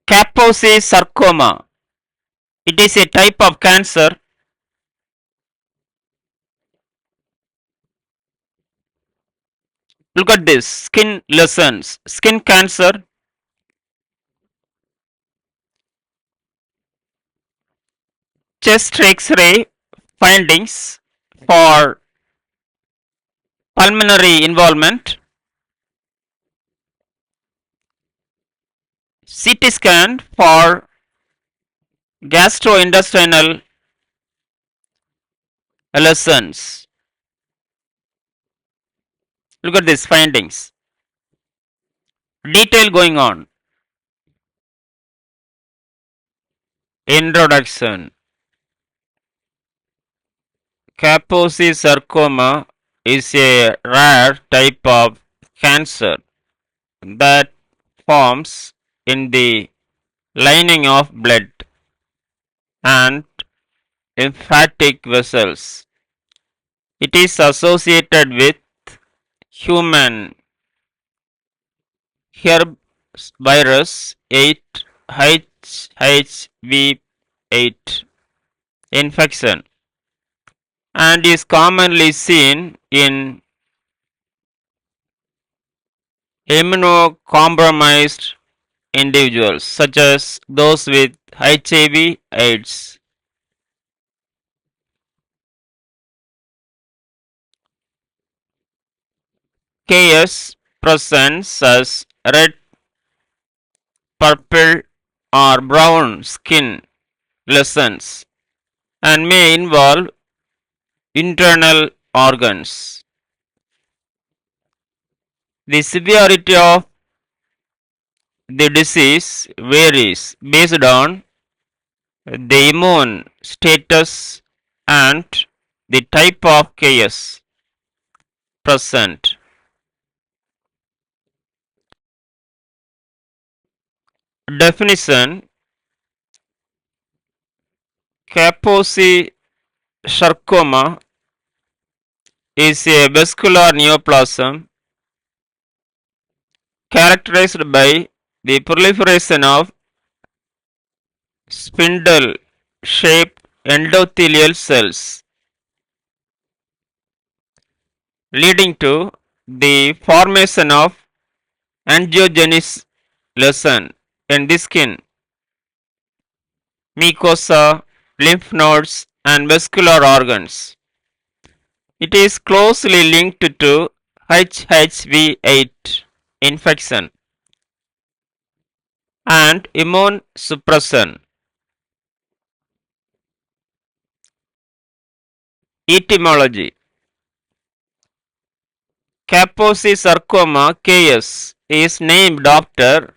KAPOSI sarcoma. It is a type of cancer. Look at this. Skin lesions. Skin cancer. Chest X-ray findings for pulmonary involvement. CT scan for gastrointestinal lesions. Look at these findings. Detail going on. Introduction. KAPOSI sarcoma is a rare type of cancer that forms in the lining of blood and lymphatic vessels. It is associated with human herpes virus 8 HHV8 infection and is commonly seen in immunocompromised individuals such as those with HIV/AIDS. KS presents as red, purple, or brown skin lesions and may involve internal organs. The severity of the disease varies based on the immune status and the type of KS present. Definition. KAPOSI sarcoma is a vascular neoplasm characterized by the proliferation of spindle-shaped endothelial cells, leading to the formation of angiogenesis lesion in the skin, mucosa, lymph nodes, and vascular organs. It is closely linked to HHV8 infection and immune suppression. Etymology. KAPOSI sarcoma (KS) is named after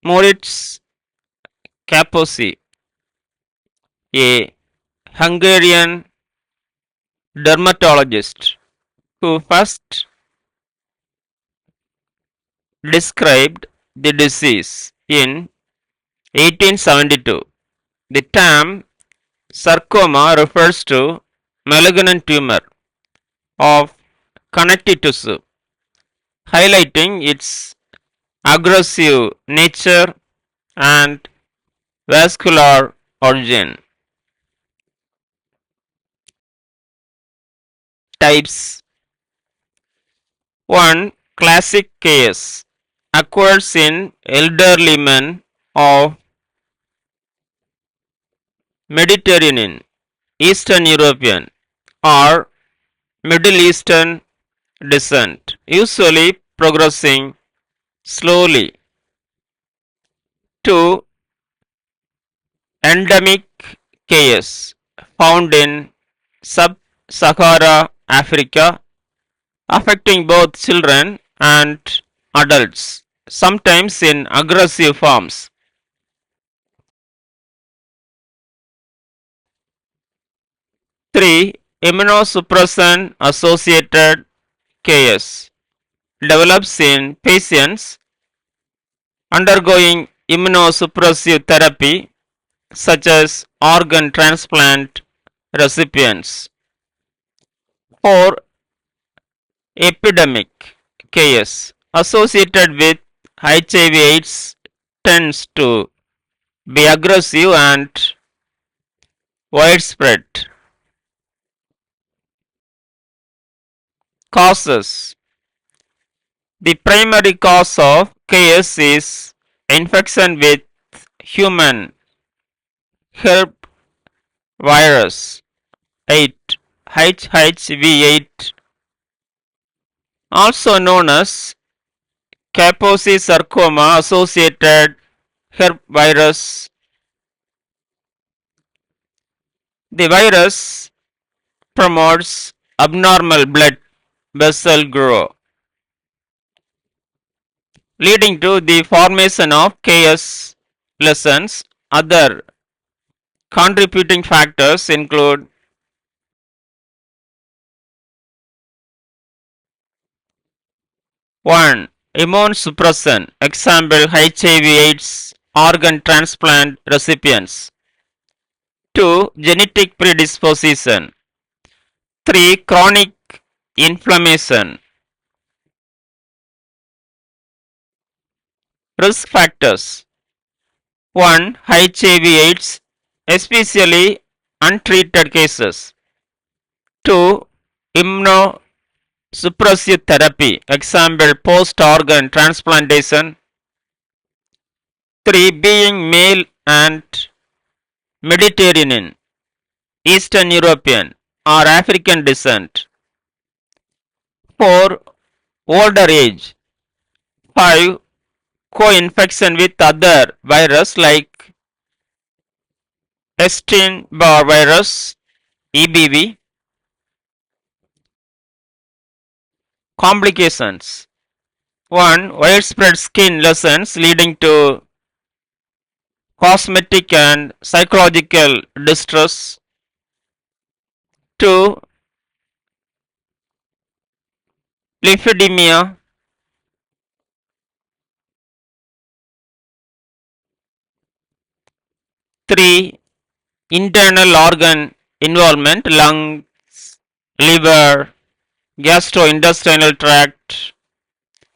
Moritz Kaposi, a Hungarian dermatologist who first described the disease in 1872. The term sarcoma refers to malignant tumor of connective tissue, highlighting its aggressive nature and vascular origin. Types. 1. Classic case occurs in elderly men of Mediterranean, Eastern European, or Middle Eastern descent, usually progressing slowly. 2. Endemic case found in sub-Sahara Africa, affecting both children and adults, sometimes in aggressive forms. 3. Immunosuppression associated KS develops in patients undergoing immunosuppressive therapy such as organ transplant recipients. 4. Epidemic KS associated with HIV/AIDS tends to be aggressive and widespread. Causes. The primary cause of KS is infection with human herb virus 8 HHV8, also known as KAPOSI sarcoma associated herb virus. The virus promotes abnormal blood vessel growth, leading to the formation of KS lesions. Other contributing factors include 1. Immune suppression, example HIV/AIDS organ transplant recipients. 2. Genetic predisposition. 3. Chronic inflammation. Risk factors. 1. HIV/AIDS, especially untreated cases. 2. Immunosuppressive therapy, example post-organ transplantation. 3. Being male and Mediterranean, Eastern European or African descent. 4. Older age. 5. Co-infection with other virus like Epstein-Barr virus (EBV). Complications. 1. Widespread skin lesions leading to cosmetic and psychological distress. 2. Lymphedema. 3. Internal organ involvement, lungs, liver, gastrointestinal tract,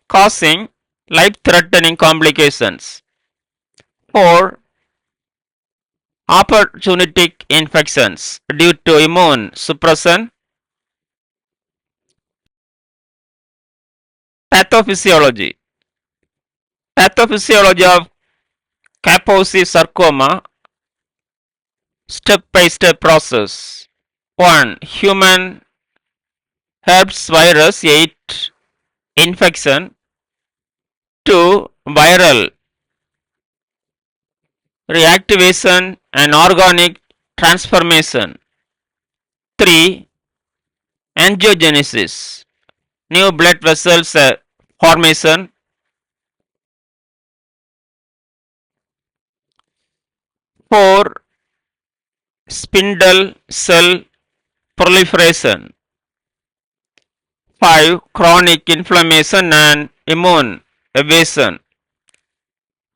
causing life-threatening complications. 4. Opportunistic infections due to immune suppression. Pathophysiology. Pathophysiology of KAPOSI sarcoma, step-by-step process. 1. Human herpes virus 8 infection. 2. Viral reactivation and organic transformation. 3. Angiogenesis, new blood vessels formation. 4. Spindle cell proliferation. 5. Chronic inflammation and immune evasion.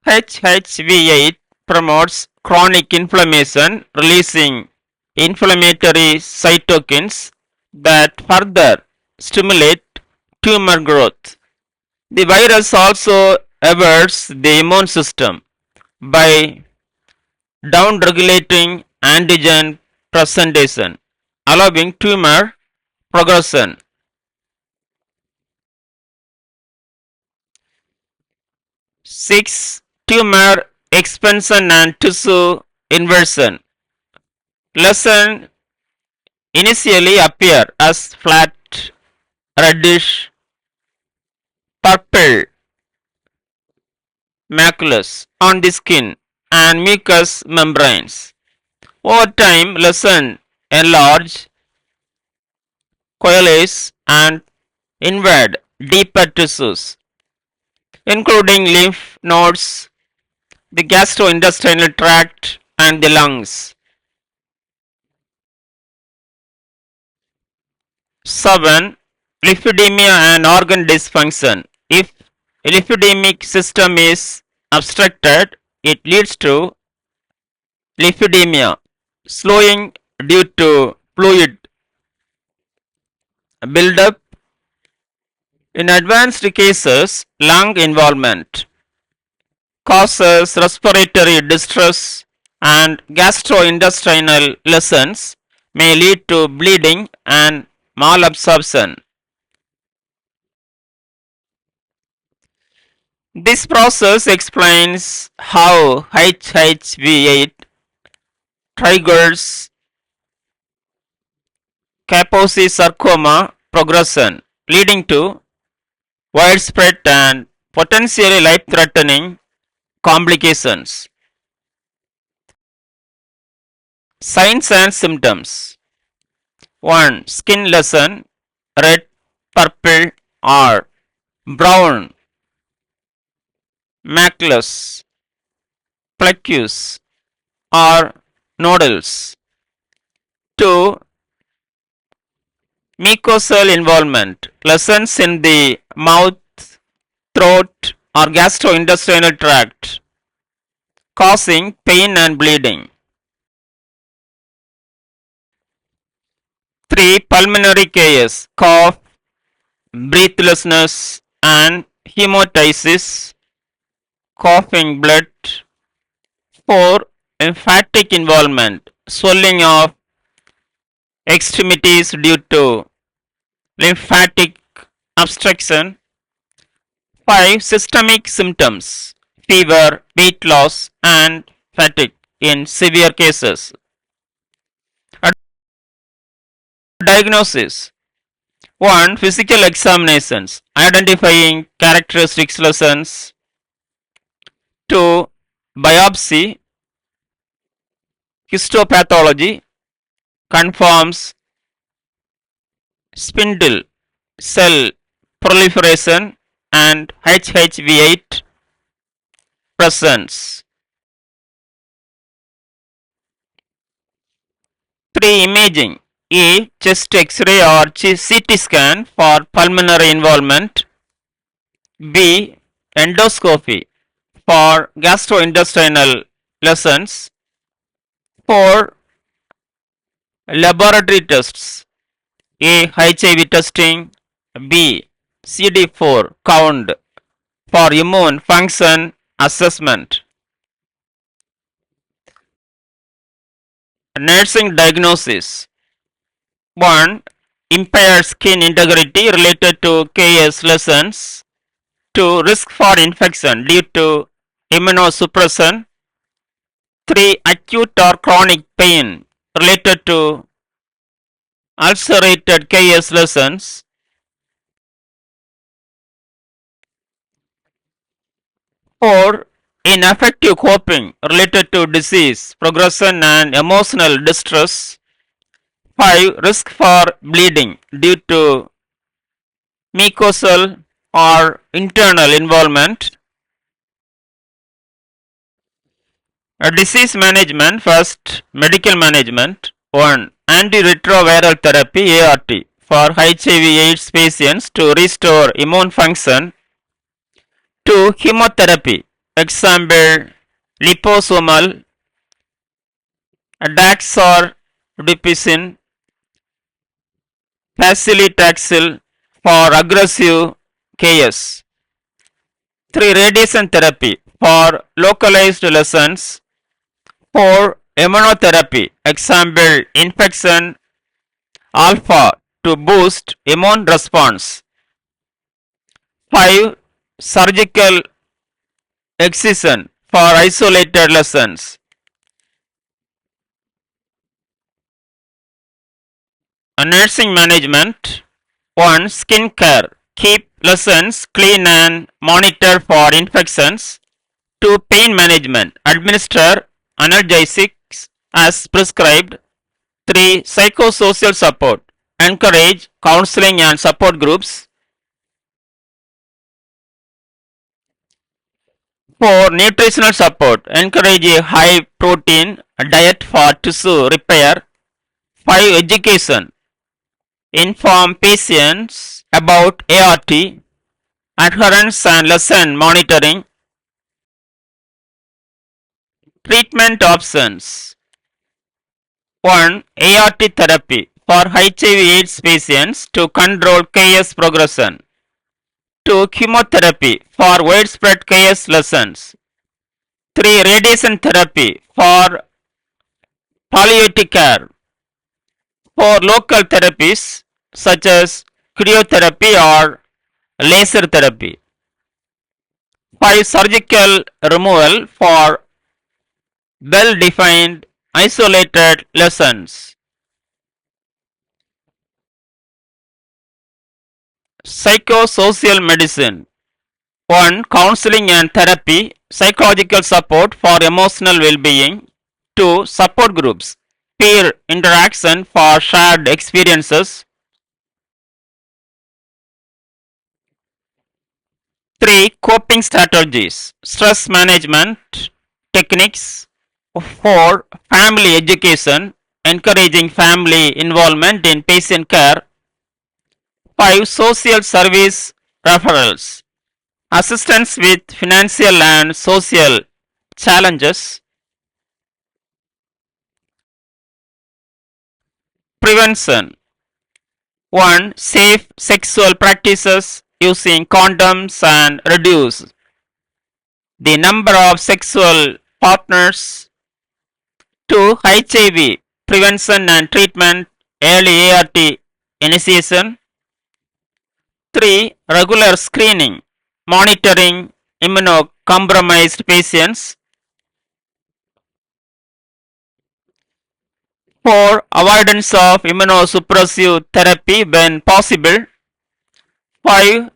HHV8 promotes chronic inflammation, releasing inflammatory cytokines that further stimulate tumor growth. The virus also averts the immune system by downregulating antigen presentation, allowing tumor progression. 6. Tumor expansion and tissue inversion. Lesions initially appear as flat, reddish, purple maculas on the skin and mucous membranes. Over time, lesions enlarge, coalesce, and invade deeper tissues, including lymph nodes, the gastrointestinal tract, and the lungs. 7. Lymphedema and organ dysfunction. If lymphedemic system is obstructed, it leads to lymphedema, slowing due to fluid buildup, In advanced cases, lung involvement causes respiratory distress and gastrointestinal lesions may lead to bleeding and malabsorption. This process explains how HHV8 triggers KAPOSI sarcoma progression, leading to widespread and potentially life-threatening complications. Signs and symptoms. 1. Skin lesion, red, purple or brown, maculous, plaques or nodules. 2. Mucosal involvement, lesions in the mouth, throat or gastrointestinal tract, causing pain and bleeding. 3. Pulmonary chaos, cough, breathlessness and hemoptysis, coughing blood. 4. Lymphatic involvement, swelling of extremities due to lymphatic obstruction. 5. Systemic symptoms, fever, weight loss and fatigue in severe cases. Diagnosis. 1. Physical examinations, identifying characteristic lesions. 2. Biopsy, histopathology, confirms spindle cell proliferation and HHV8 presence. 3. Imaging. A. Chest X-ray or CT scan for pulmonary involvement. B. Endoscopy for gastrointestinal lesions. 4. Laboratory tests. A. HIV testing. B. CD4 count for immune function assessment. Nursing diagnosis. 1. Impaired skin integrity related to KS lesions. 2. Risk for infection due to immunosuppression. 3. Acute or chronic pain related to ulcerated KS lesions. 4. Ineffective coping related to disease progression and emotional distress. 5. Risk for bleeding due to mucosal or internal involvement. Disease management. First, medical management. 1. Antiretroviral therapy ART for HIV/AIDS patients to restore immune function. 2. Chemotherapy. Example, liposomal daxorubicin, paclitaxel for aggressive KS. 3. Radiation therapy for localized lesions. 4. Immunotherapy. Example, infection alpha to boost immune response. 5. Surgical excision for isolated lesions. Nursing management. 1. Skin care. Keep lesions clean and monitor for infections. 2. Pain management. Administer analgesics as prescribed. 3. Psychosocial support. Encourage counseling and support groups. 4. Nutritional support. Encourage a high protein diet for tissue repair. 5. Education. Inform patients about ART, adherence and lesson monitoring. Treatment options. 1. ART therapy for HIV/AIDS patients to control KS progression. 2. Chemotherapy for widespread KS lesions. 3. Radiation therapy for palliative care. 4. Local therapies such as cryotherapy or laser therapy. 5. Surgical removal for well-defined isolated lesions. Psychosocial medicine. 1. Counseling and therapy, psychological support for emotional well-being. 2. Support groups, peer interaction for shared experiences. 3. Coping strategies, stress management techniques. 4. Family education, encouraging family involvement in patient care. 5. Social service referrals, assistance with financial and social challenges. Prevention. 1. Safe sexual practices using condoms and reduce the number of sexual partners. 2. HIV prevention and treatment, early ART initiation. 3. Regular screening, monitoring immunocompromised patients. 4. Avoidance of immunosuppressive therapy when possible. 5.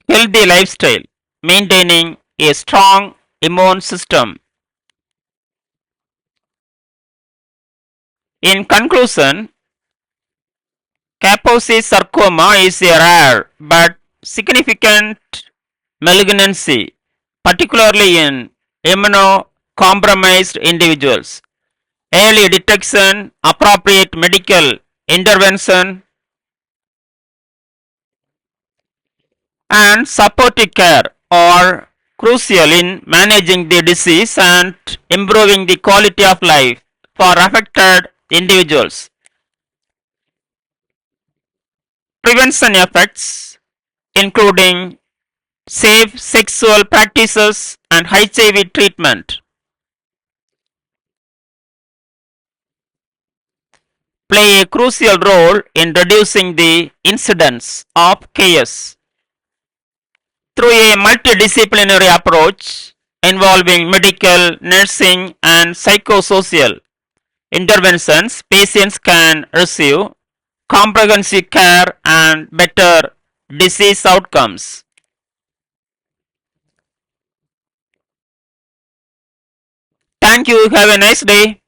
Healthy lifestyle, maintaining a strong immune system. In conclusion, KAPOSI sarcoma is a rare but significant malignancy, particularly in immunocompromised individuals. Early detection, appropriate medical intervention, and supportive care are crucial in managing the disease and improving the quality of life for affected individuals. Prevention efforts, including safe sexual practices and HIV treatment, play a crucial role in reducing the incidence of KS. Through a multidisciplinary approach involving medical, nursing, and psychosocial interventions, patients can receive comprehensive care and better disease outcomes. Thank you. Have a nice day.